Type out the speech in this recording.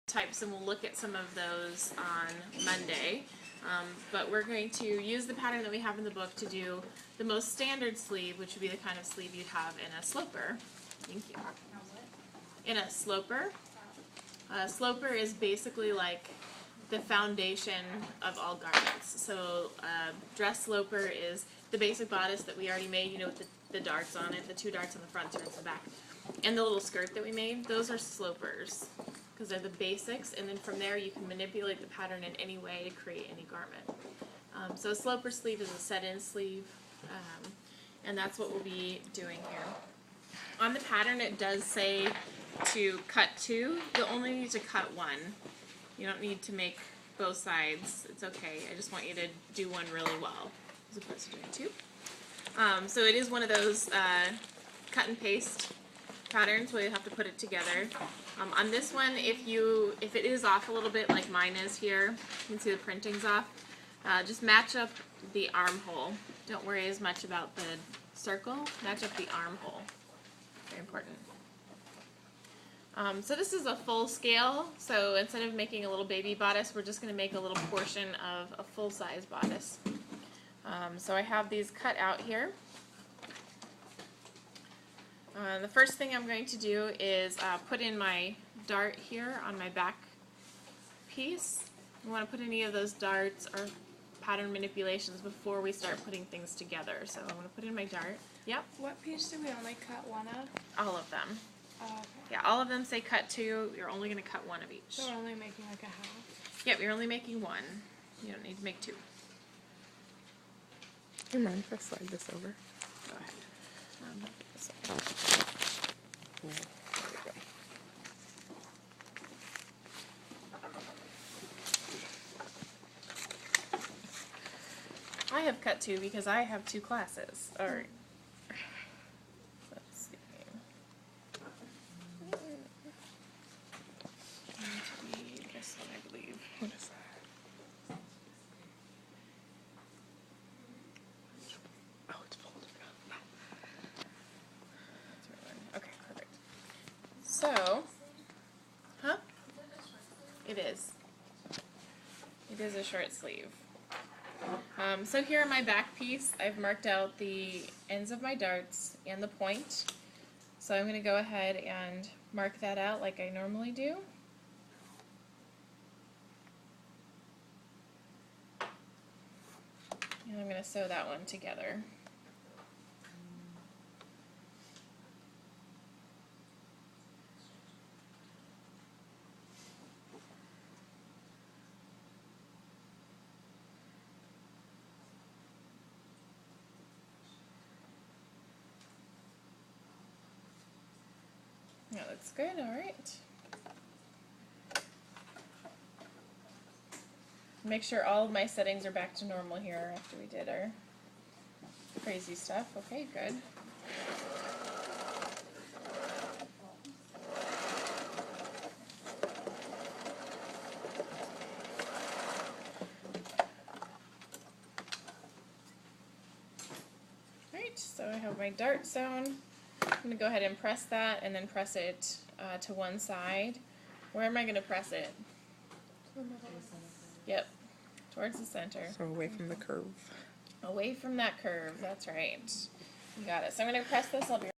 types, and we'll look at some of those on Monday. But we're going to use the pattern that we have in the book to do the most standard sleeve, which would be the kind of sleeve you'd have in a sloper. Thank you. In a sloper. A sloper is basically like the foundation of all garments. So dress sloper is the basic bodice that we already made, you know, with the darts on it, the 2 darts on the front, 2 darts on the back. And the little skirt that we made, those are slopers, because they're the basics, and then from there you can manipulate the pattern in any way to create any garment. So a sloper sleeve is a set-in sleeve, and that's what we'll be doing here. On the pattern it does say to cut 2, you'll only need to cut 1. You don't need to make both sides, it's okay, I just want you to do one really well, as opposed to doing 2. So it is one of those cut and paste patterns where you have to put it together. On this one, if it is off a little bit, like mine is here, you can see the printing's off, just match up the armhole. Don't worry as much about the circle, match up the armhole. Very important. So this is a full scale, so instead of making a little baby bodice, we're just going to make a little portion of a full-size bodice. So I have these cut out here. The first thing I'm going to do is put in my dart here on my back piece. You want to put any of those darts or pattern manipulations before we start putting things together. So I'm going to put in my dart. Yep. What piece do we only cut 1 of? All of them. Oh, okay. Yeah, all of them say cut 2. You're only going to cut 1 of each. So we're only making like a half? Yep, you're only making 1. You don't need to make 2. Do you mind if I slide this over? Go ahead. Yeah, there we go. I have cut 2 because I have 2 classes. Or let's see. Going to be this one, I believe. What is that? Oh, it's folded up. Okay, perfect. So, It is. It is a short sleeve. So here on my back piece, I've marked out the ends of my darts and the point. So I'm going to go ahead and mark that out like I normally do. And I'm going to sew that one together. That looks good, alright. Make sure all of my settings are back to normal here after we did our crazy stuff. Okay, good. Alright, so I have my dart sewn. I'm going to go ahead and press that and then press it to one side. Where am I going to press it? Yep, towards the center. So away from the curve. Away from that curve, that's right. You got it. So I'm going to press this. I'll be